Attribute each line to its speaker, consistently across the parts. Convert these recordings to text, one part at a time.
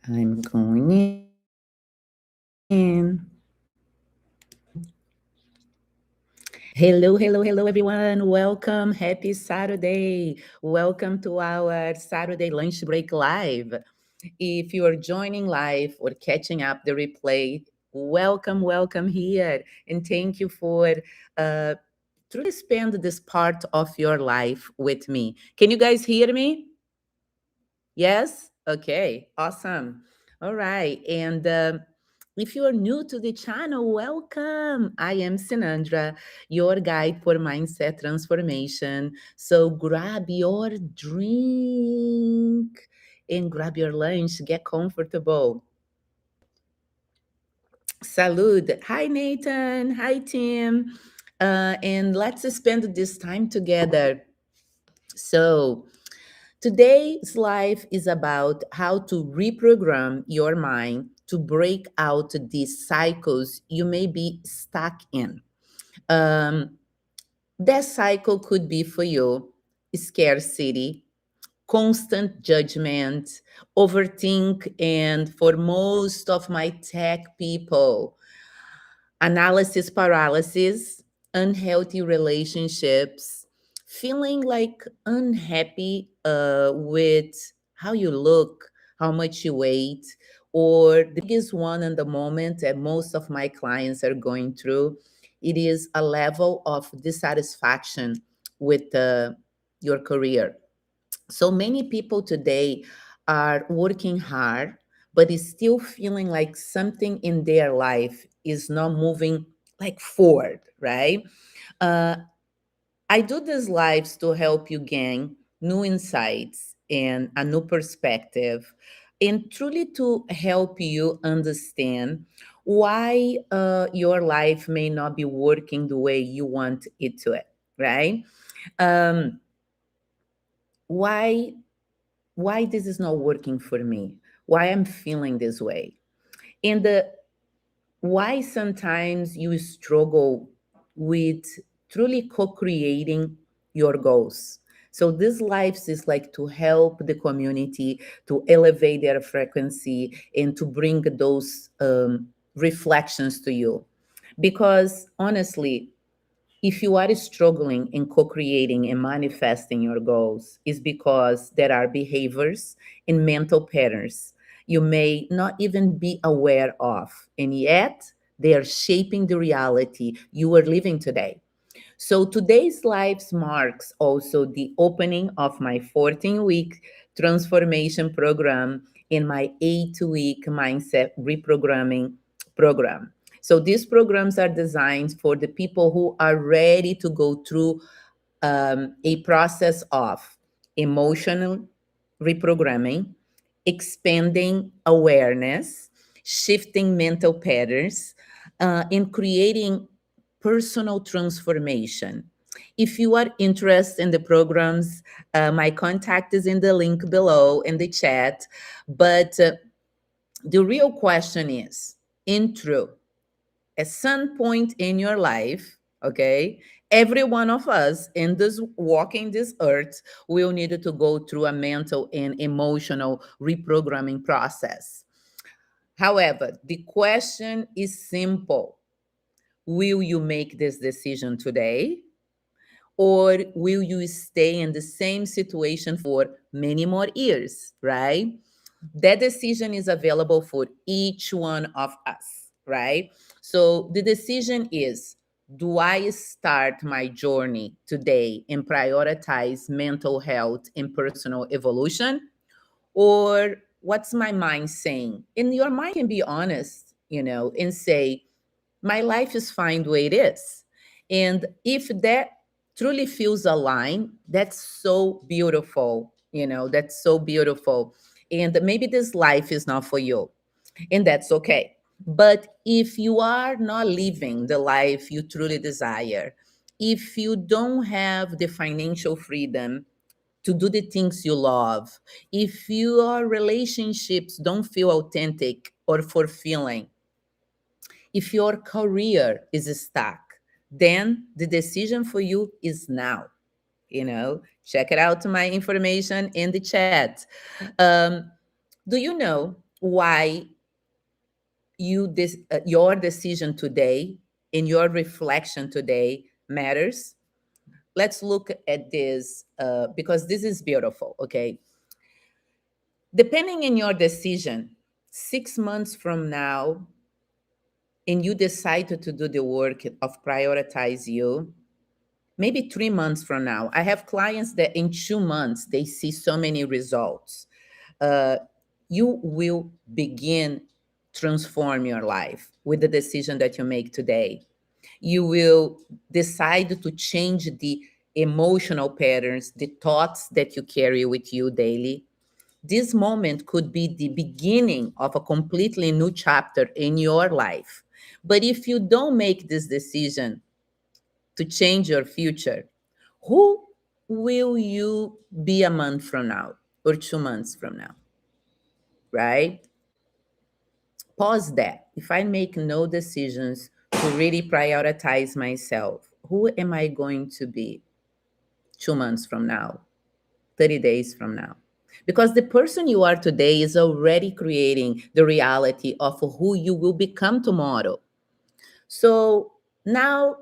Speaker 1: I'm going in. Hello, everyone. Welcome. Happy Saturday. Welcome to our Saturday lunch break live. If you are joining live or catching up the replay, welcome here. And thank you for uh, truly spend this part of your life with me. Can you guys hear me? Yes? Okay, awesome. All right. And if you are new to the channel, welcome. I am Sinandra, your guide for mindset transformation. So grab your drink and grab your lunch, get comfortable. Salud. Hi, Nathan. Hi, Tim. And let's spend this time together. So, today's life is about how to reprogram your mind to break out these cycles you may be stuck in. Um, that cycle could be for you scarcity, constant judgment, overthink, and for most of my tech people, analysis paralysis, unhealthy relationships, feeling like unhappy with how you look, how much you weight, or the biggest one in the moment that most of my clients are going through, it is a level of dissatisfaction with your career. So many people today are working hard, but is still feeling like something in their life is not moving like forward, right? Uh, I do these lives to help you gain new insights and a new perspective, and truly to help you understand why your life may not be working the way you want it to, right? Um, why why this is not working for me, why I'm feeling this way, and the why sometimes you struggle with truly co-creating your goals. So this lives is like to help the community to elevate their frequency and to bring those reflections to you, because honestly, if you are struggling in co-creating and manifesting your goals, is because there are behaviors and mental patterns you may not even be aware of, and yet they are shaping the reality you are living today. So today's lives marks also the opening of my 14-week transformation program in my 8-week mindset reprogramming program. So these programs are designed for the people who are ready to go through a process of emotional reprogramming, expanding awareness, shifting mental patterns, and creating personal transformation. If you are interested in the programs, my contact is in the link below in the chat. But the real question is, in truth, at some point in your life, okay, every one of us in this walking this earth will need to go through a mental and emotional reprogramming process. However, the question is simple. Will you make this decision today? Or will you stay in the same situation for many more years, right? That decision is available for each one of us, right? So the decision is, do I start my journey today and prioritize mental health and personal evolution? Or what's my mind saying? And your mind can be honest, and say, my life is fine the way it is. And if that truly feels aligned, that's so beautiful, that's so beautiful. And maybe this life is not for you, and that's okay. But if you are not living the life you truly desire, if you don't have the financial freedom to do the things you love, if your relationships don't feel authentic or fulfilling, if your career is stuck, then the decision for you is now. Check it out, my information in the chat. um, do you know why your decision today and your reflection today matters. Let's look at this because this is beautiful. Okay, depending on your decision, 6 months from now, and you decide to do the work of prioritize you, maybe 3 months from now, I have clients that in 2 months they see so many results. uh, you will begin transform your life with the decision that you make today. You will decide to change the emotional patterns, the thoughts that you carry with you daily. This moment could be the beginning of a completely new chapter in your life. But if you don't make this decision to change your future, who will you be a month from now or 2 months from now, right? Pause that. If I make no decisions to really prioritize myself, who am I going to be 2 months from now, 30 days from now? Because the person you are today is already creating the reality of who you will become tomorrow. So now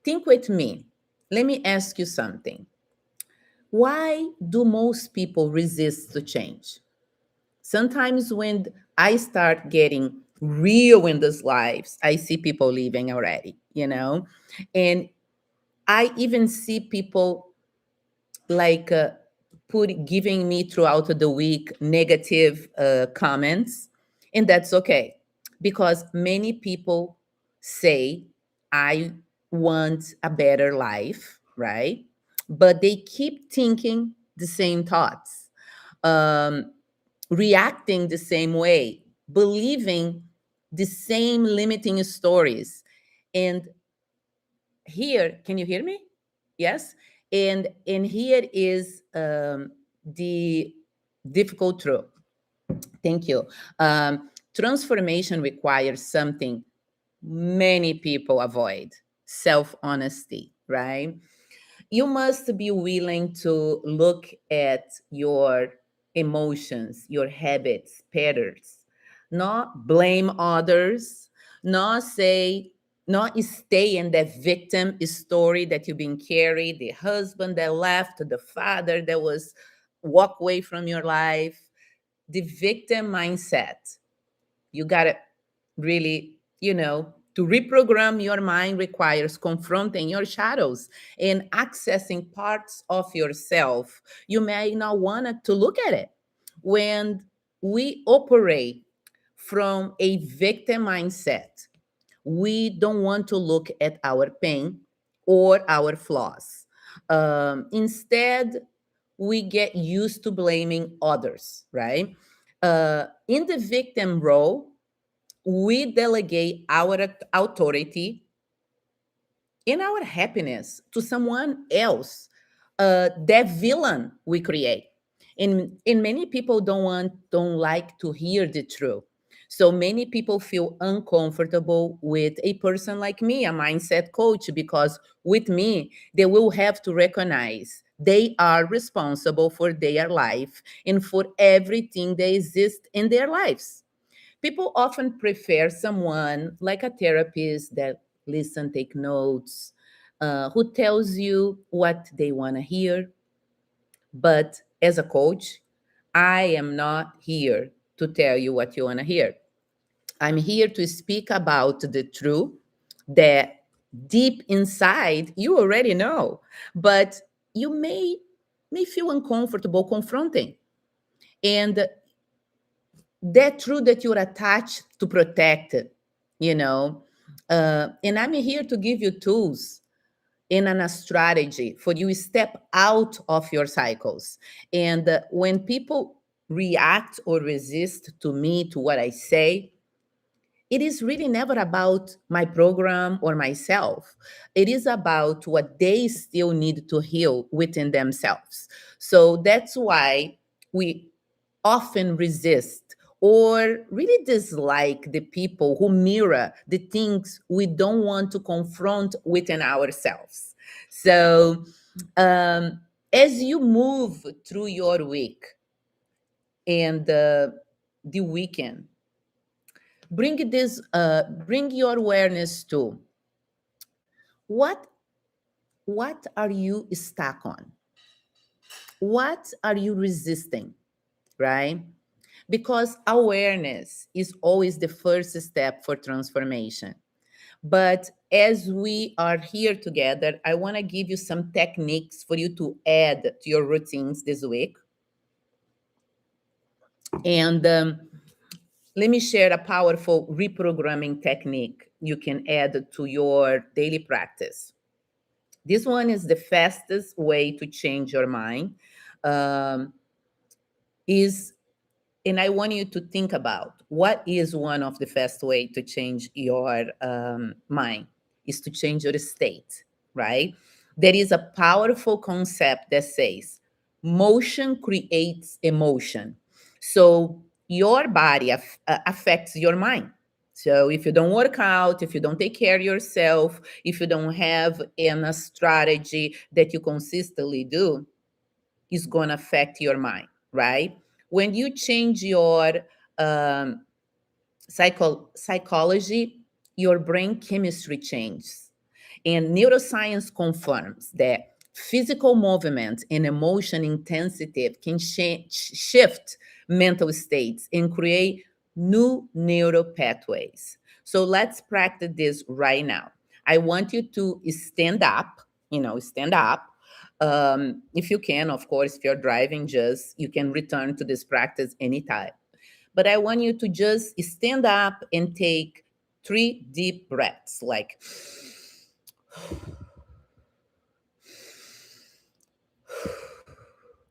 Speaker 1: think with me. Let me ask you something. Why do most people resist to change? Sometimes when I start getting real in these lives, I see people leaving already. And I even see people like giving me throughout the week negative comments, and that's okay because many people say I want a better life, right? But they keep thinking the same thoughts, um, reacting the same way, believing the same limiting stories. And here, can you hear me? Yes. And here is the difficult truth. Thank you. Transformation requires something many people avoid: self honesty, right? You must be willing to look at your emotions, your habits, patterns, not blame others, not say, not stay in that victim story that you've been carried, the husband that left, the father that was walk away from your life, the victim mindset. You got to really, to reprogram your mind requires confronting your shadows and accessing parts of yourself you may not want to look at it. When we operate from a victim mindset, we don't want to look at our pain or our flaws. Instead, we get used to blaming others, right? In the victim role, we delegate our authority in our happiness to someone else, that villain we create. And many people don't like to hear the truth. So many people feel uncomfortable with a person like me, a mindset coach, because with me they will have to recognize they are responsible for their life and for everything that exists in their lives. People often prefer someone like a therapist that listen, take notes, who tells you what they want to hear. But as a coach, I am not here to tell you what you want to hear. I'm here to speak about the truth that deep inside you already know, but you may feel uncomfortable confronting. And that truth that you're attached to protect it, you know. And I'm here to give you tools and a strategy for you step out of your cycles. And when people react or resist to me, to what I say, it is really never about my program or myself. It is about what they still need to heal within themselves. So that's why we often resist or really dislike the people who mirror the things we don't want to confront within ourselves. So, as you move through your week, and the weekend, bring your awareness to what are you stuck on? What are you resisting, right? Because awareness is always the first step for transformation. But as we are here together, I want to give you some techniques for you to add to your routines this week. And let me share a powerful reprogramming technique you can add to your daily practice. This one is the fastest way to change your mind. Um, is and I want you to think about what is one of the fast way to change your mind is to change your state, right? There is a powerful concept that says motion creates emotion. So your body affects your mind. So if you don't work out, if you don't take care of yourself, if you don't have a strategy that you consistently do, is going to affect your mind, right? When you change your um, psychology, your brain chemistry changes. And neuroscience confirms that physical movement and emotion intensity can shift mental states and create new neural pathways. So let's practice this right now. I want you to stand up, stand up. If you can, of course, if you're driving, just you can return to this practice anytime. But I want you to just stand up and take 3 deep breaths, like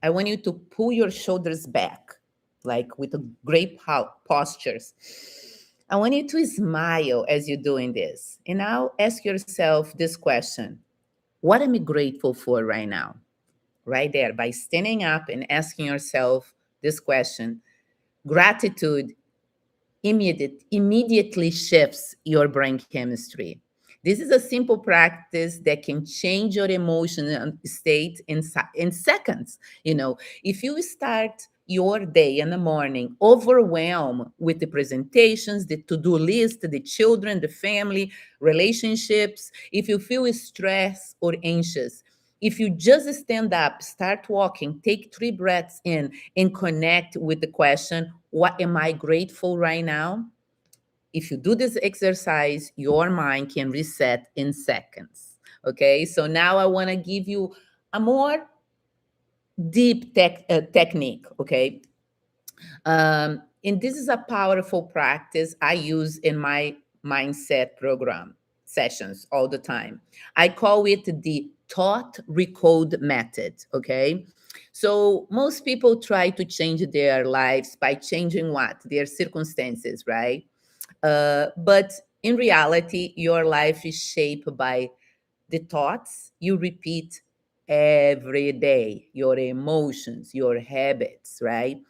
Speaker 1: I want you to pull your shoulders back, like with a great postures. I want you to smile as you're doing this. And now ask yourself this question: what am I grateful for right now? Right there, by standing up and asking yourself this question, gratitude immediately shifts your brain chemistry. This is a simple practice that can change your emotional state in seconds. If you start your day in the morning overwhelmed with the presentations, the to-do list, the children, the family, relationships, if you feel stressed or anxious, if you just stand up, start walking, take 3 breaths in, and connect with the question, what am I grateful right now? If you do this exercise, your mind can reset in seconds. Okay, so now I want to give you a more deep technique. Okay, and this is a powerful practice I use in my mindset program sessions all the time. I call it the thought recode method. Okay, so most people try to change their lives by changing what? Their circumstances, right? But in reality, your life is shaped by the thoughts you repeat every day, your emotions, your habits, right?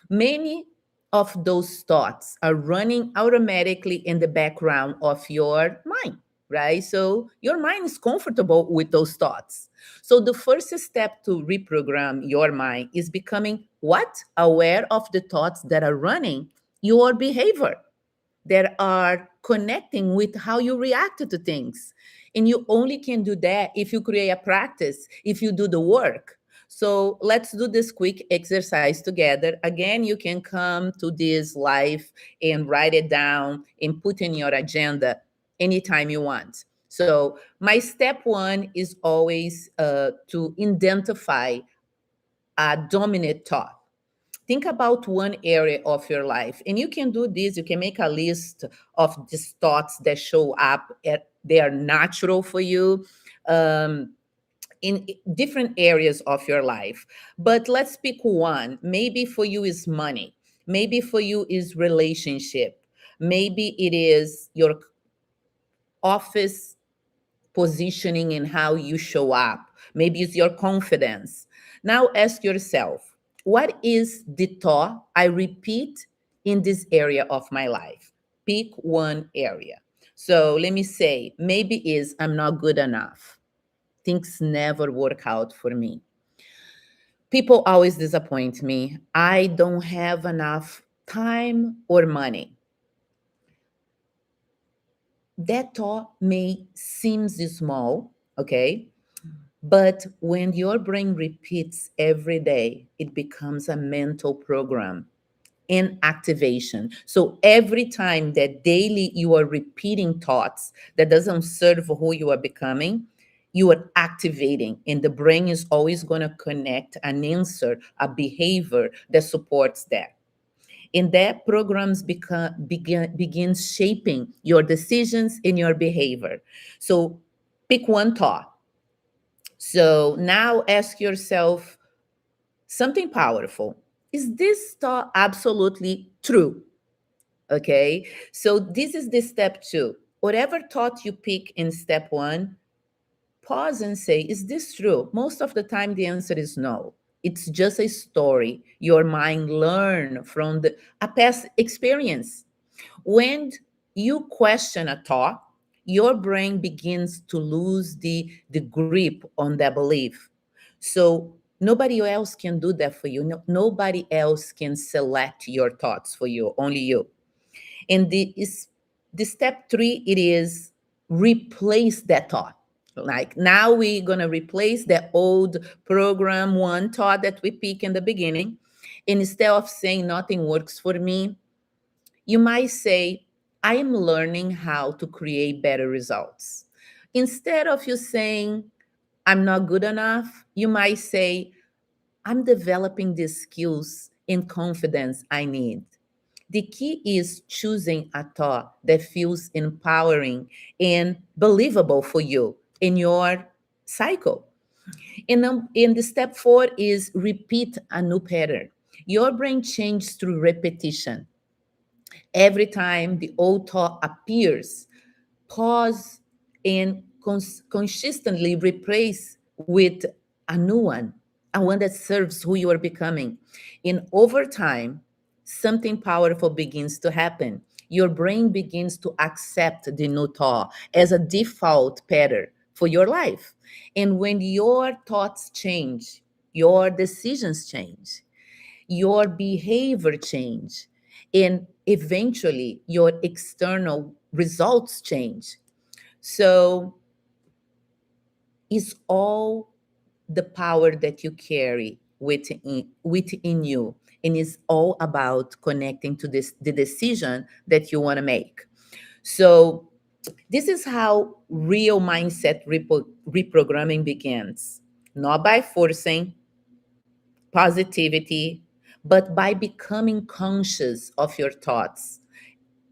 Speaker 1: Many of those thoughts are running automatically in the background of your mind, right? So your mind is comfortable with those thoughts. So the first step to reprogram your mind is becoming what? Aware of the thoughts that are running your behavior, that are connecting with how you react to things. And you only can do that if you create a practice, if you do the work. So let's do this quick exercise together. Again, you can come to this live and write it down and put in your agenda anytime you want. So my step one is always to identify a dominant thought. Think about one area of your life, and you can do this. You can make a list of these thoughts that show up they are natural for you in different areas of your life. But let's pick one. Maybe for you is money, maybe for you is relationship, maybe it is your office positioning and how you show up. Maybe it's your confidence. Now ask yourself, what is the thought I repeat in this area of my life? Pick one area. So let me say, maybe is I'm not good enough. Things never work out for me. People always disappoint me. I don't have enough time or money. That thought may seem small, okay? But when your brain repeats every day, it becomes a mental program and activation. So every time that daily you are repeating thoughts that doesn't serve who you are becoming, you are activating, and the brain is always going to connect an answer, a behavior that supports that. And that programs begins shaping your decisions and your behavior. So pick one thought. So now ask yourself something powerful. Is this thought absolutely true? Okay. So this is the step two. Whatever thought you pick in step one, pause and say, is this true? Most of the time, the answer is no. It's just a story your mind learned from a past experience. When you question a thought, your brain begins to lose the grip on that belief. So nobody else can do that for you. Nobody else can select your thoughts for you, only you. And the step three, it is replace that thought. Like now we're gonna replace the old program one thought that we pick in the beginning. And instead of saying nothing works for me, you might say, I am learning how to create better results. Instead of you saying, I'm not good enough, you might say, I'm developing the skills and confidence I need. The key is choosing a thought that feels empowering and believable for you in your cycle. And the step four is repeat a new pattern. Your brain changes through repetition. Every time the old thought appears, pause and consistently replace with a new one, a one that serves who you are becoming. And over time, something powerful begins to happen. Your brain begins to accept the new thought as a default pattern for your life. And when your thoughts change, your decisions change, your behavior change, and eventually your external results change. So it's all the power that you carry within you, and it's all about connecting to this the decision that you want to make. So this is how real mindset reprogramming begins, not by forcing positivity, but by becoming conscious of your thoughts,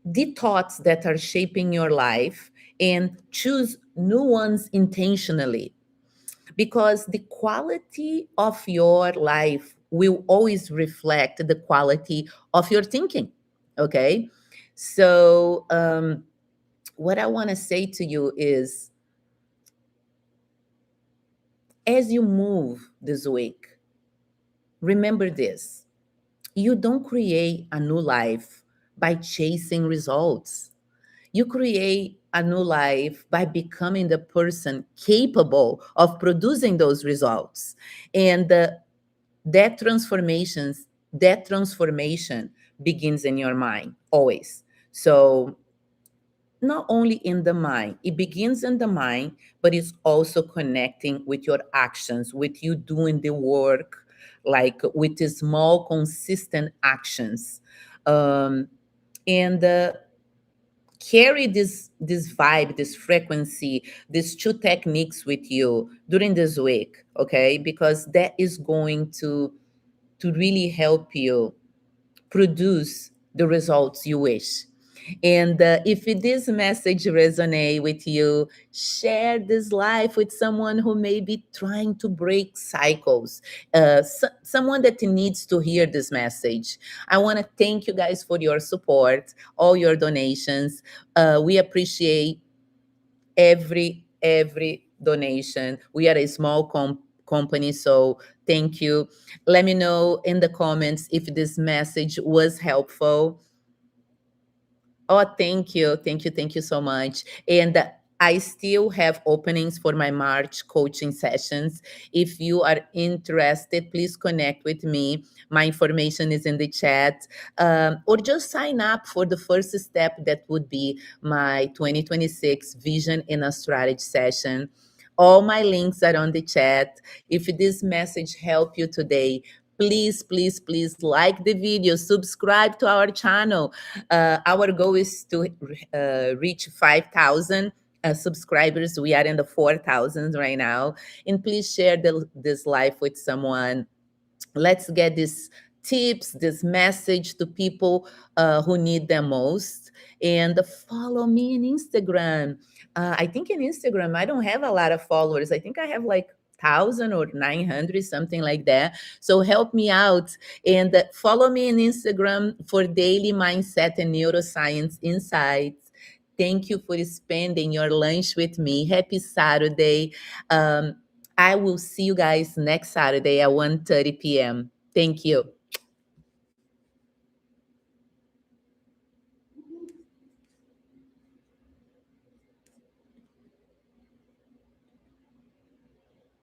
Speaker 1: the thoughts that are shaping your life, and choose new ones intentionally, because the quality of your life will always reflect the quality of your thinking. Okay. So, what I want to say to you is, as you move this week, remember this: you don't create a new life by chasing results. You create a new life by becoming the person capable of producing those results. And that transformation begins in your mind always. So not only in the mind, it begins in the mind, but it's also connecting with your actions, with you doing the work, like with the small consistent actions. Um, and carry this vibe, this frequency, these two techniques with you during this week, okay? Because that is going to really help you produce the results you wish. And if this message resonate with you, share this life with someone who may be trying to break cycles, someone that needs to hear this message. I want to thank you guys for your support, all your donations. We appreciate every donation. We are a small company, so thank you. Let me know in the comments if this message was helpful. Oh, thank you, thank you, thank you so much. And I still have openings for my March coaching sessions. If you are interested, please connect with me. My information is in the chat. Or just sign up for the first step that would be my 2026 Vision and a Strategy session. All my links are on the chat. If this message helped you today, please, please, please like the video, subscribe to our channel. Our goal is to reach 5,000 subscribers. We are in the 4,000 right now. And please share this live with someone. Let's get these tips, this message to people who need them most. And follow me on Instagram. I think in Instagram, I don't have a lot of followers. I think I have like 1,000 or 900, something like that. So help me out and follow me on Instagram for daily mindset and neuroscience insights. Thank you for spending your lunch with me. Happy Saturday. Um, I will see you guys next Saturday at 1:30 p.m. Thank you.